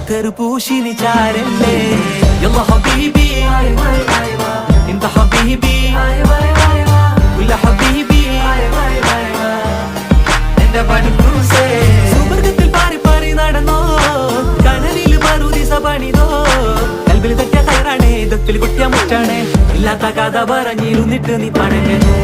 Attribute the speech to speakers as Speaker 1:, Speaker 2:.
Speaker 1: തെറുപൂശിനി ചാരല്ലേ യല്ലാ ഹബീബി ഇന്ത ഹബീബി കുല്ല ഹബീബി എന്റെ പണിക്കൂസേ സുവർഗത്തിൽ പാറി പാറി നടന്നോ കനലിൽ പറുദിസ പണിതോ കൽബിൽ തട്ടിയ കയറാണേ ദത്തിൽ കൊട്ടിയ മുറ്റാണേ ഇല്ലാത്ത കഥ പറഞ്ഞിരുന്നിട്ട് നീ പണങ്ങനോ